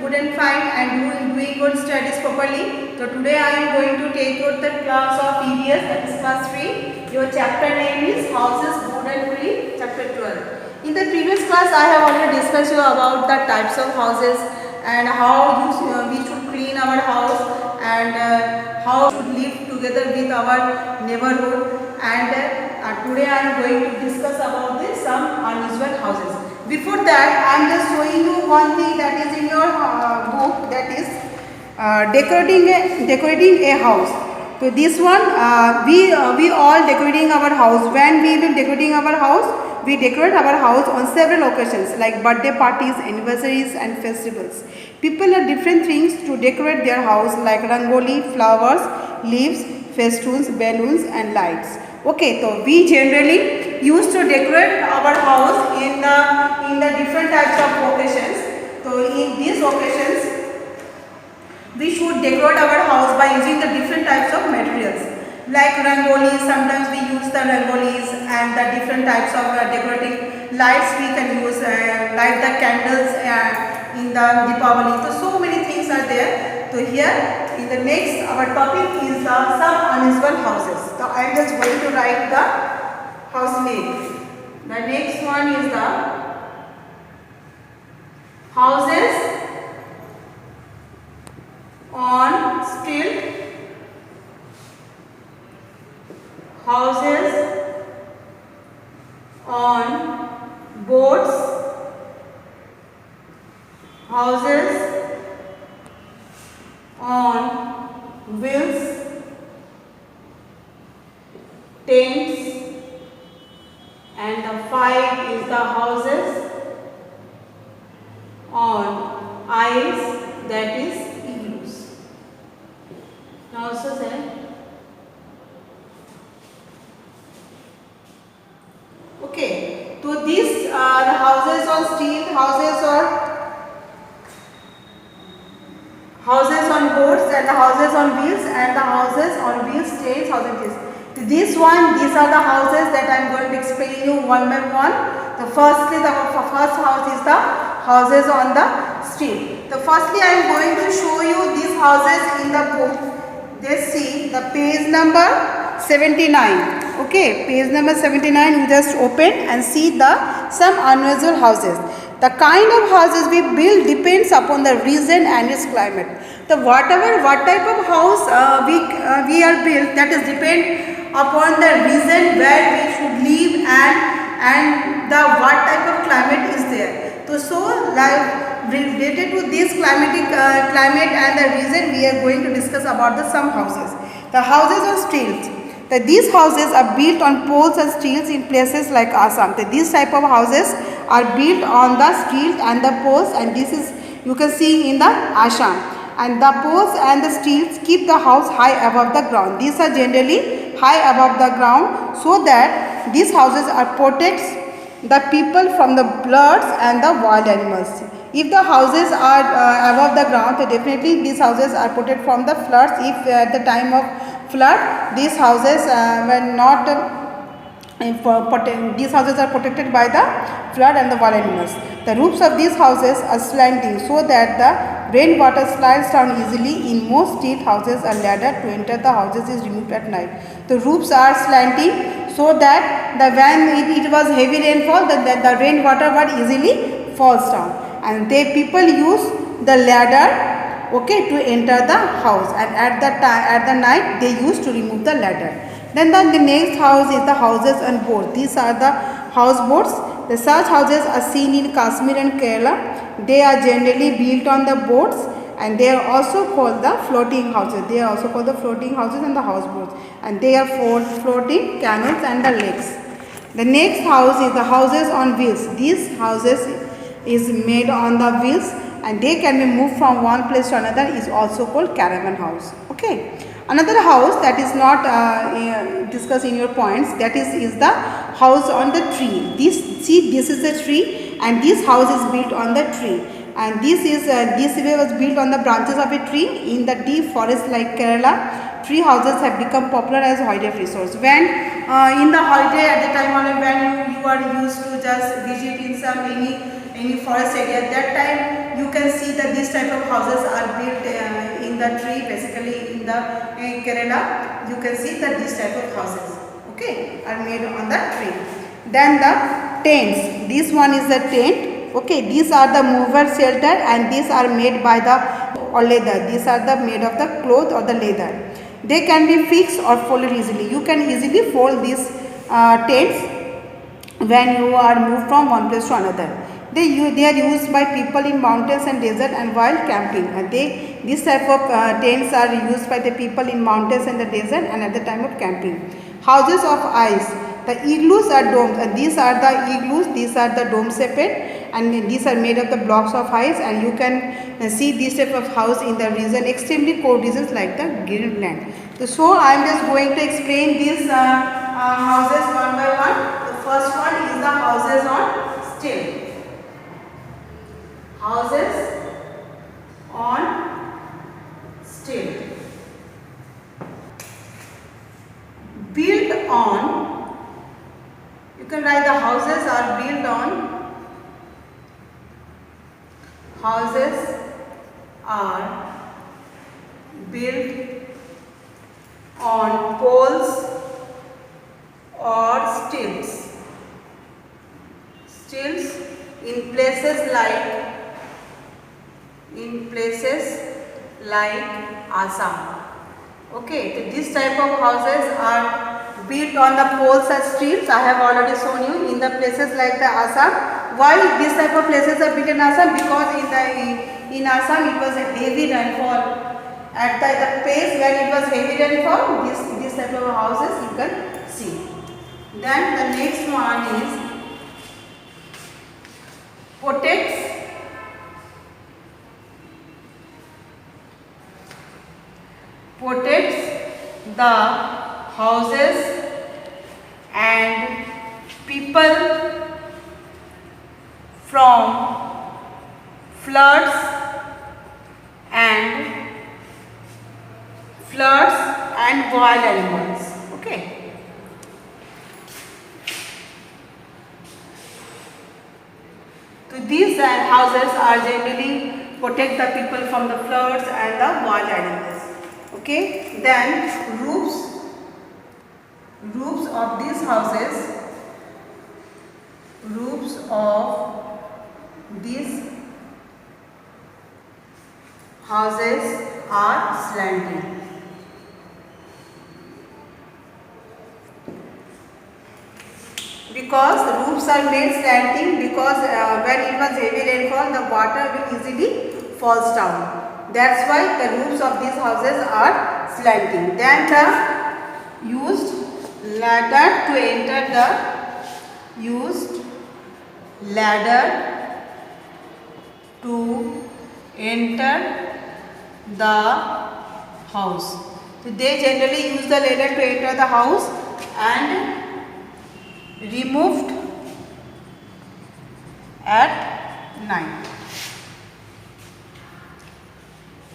good and fine and doing good studies properly. So today I am going to take your the class of EVS, that is class 3. Your chapter name is Houses Good and Fully, chapter 12. In the previous class I have already discussed you about the types of houses and how we should clean our house and how we should live together with our neighborhood, and today I am going to discuss about this some unusual houses. Before that, I am just showing you one thing that is in your book, that is decorating a house. So this one we all decorating our house. When we will decorating our house, we decorate our house on several occasions like birthday parties, anniversaries and festivals. People have different things to decorate their house like rangoli, flowers, leaves, festoons, balloons and lights. Okay, so we generally used to decorate our house in the different types of occasions. So in these occasions, we should decorate our house by using the different types of materials like rangolis. Sometimes we use the rangolis and the different types of decorating lights. We can use light the candles in the Deepavali. So many things are there. So here in the next our topic is some unusual houses. So I am just going to write the house name. The next one is the houses on stilt, houses on boats, houses on wheels, tents, and the 5 is the houses on ice, that is igloos. Now also say, okay, so these are the houses on steel, houses on boards, and the houses on wheels, and the houses on wheels, trains, houses. These are the houses that I am going to explain you one by one. The first house is the houses on the street. Firstly I am going to show you these houses in the book. Just see the page number 79. Okay, page number 79. You just open and see some unusual houses. The kind of houses we build depends upon the region and its climate. What type of house we are built, that is depend upon the region where we should live and what type of climate is there. So like related to this climate and the region, we are going to discuss about some houses. The houses on stilts. These houses are built on poles and stilts in places like Assam. These type of houses are built on the stilts and the poles, and this is you can see in the Assam. And the poles and the stilts keep the house high above the ground. These are generally high above the ground so that these houses are protects the people from the birds and the wild animals. If the houses are above the ground, then definitely these houses are protected from the floods. If at the time of flood, these houses were not these houses are protected by the flood and the wild animals. The roofs of these houses are slanting so that the rainwater slides down easily. In most steel houses, a ladder to enter the houses is removed at night. The roofs are slanting so that when it was heavy rainfall, the rainwater would easily falls down, and people use the ladder, okay, to enter the house, and at the night they used to remove the ladder. Then the next house is the houses on board. These are the houseboats. The such houses are seen in Kashmir and Kerala. They are generally built on the boats, and they are also called the floating houses. They are also called the floating houses and the houseboats, and they are floating canals and the lakes. The next house is the houses on wheels. These houses is made on the wheels, and they can be moved from one place to another, is also called caravan house. Okay. Another house that is not discussed in your points, that is the house on the tree. This is the tree, and this house is built on the tree, and this way was built on the branches of a tree. In the deep forest like Kerala, tree houses have become popular as holiday resource. When in the holiday, at the time when you are used to just visit in some any forest area, at that time you can see that these type of houses are built in the tree, basically in the Kerala. You can see that these type of houses, okay, are made on the tree. Then the tents. This one is the tent. Okay, these are the mover shelter, and these are made by the or leather. These are the made of the cloth or the leather. They can be fixed or folded easily. You can easily fold these tents when you are moved from one place to another. They are used by people in mountains and desert and while camping. This type of tents are used by the people in mountains and the desert and at the time of camping. Houses of ice. The igloos are domes, and these are the igloos. These are the dome shaped, and these are made of the blocks of ice. And you can see this type of house in the region, extremely cold regions like the Greenland. So I am just going to explain these houses one by one. The first one is the houses on still. Houses on still. Built on, you can write the houses are built on, houses are built on poles or stilts. Stilts in places like Assam. Okay, so this type of houses are built on the poles and stilts. I have already shown you in the places like the Assam. Why this type of places are built in Assam? Because in Assam it was a heavy rainfall. At the place where it was heavy rainfall, this type of houses you can see. Then the next one is protects the houses and people from floods and wild animals. Okay. So these houses are generally protect the people from the floods and the wild animals. Okay. Then roofs of these houses. Roofs of these houses are slanting. Because the roofs are made slanting because when it was heavy rainfall, the water will easily falls down. That's why the roofs of these houses are slanting. Then the used ladder to enter the house. So they generally use the ladder to enter the house and removed at night.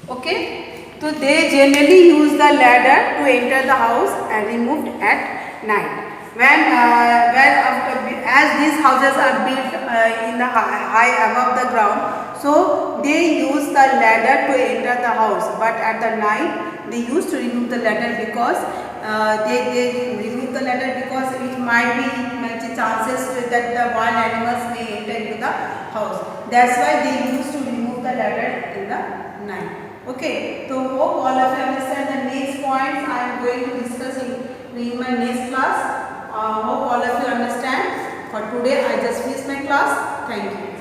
Okay, so they generally use the ladder to enter the house and removed at night. As these houses are built in the high above the ground, so they use the ladder to enter the house. But at the night, they used to remove the ladder because they remove the ladder because it might be chances that the wild animals may enter into the house. That's why they used to remove the ladder in the night. Okay, so hope all of you understand the next points I am going to discuss in my next class. Hope all of you understand. For today I just finished my class. Thank you.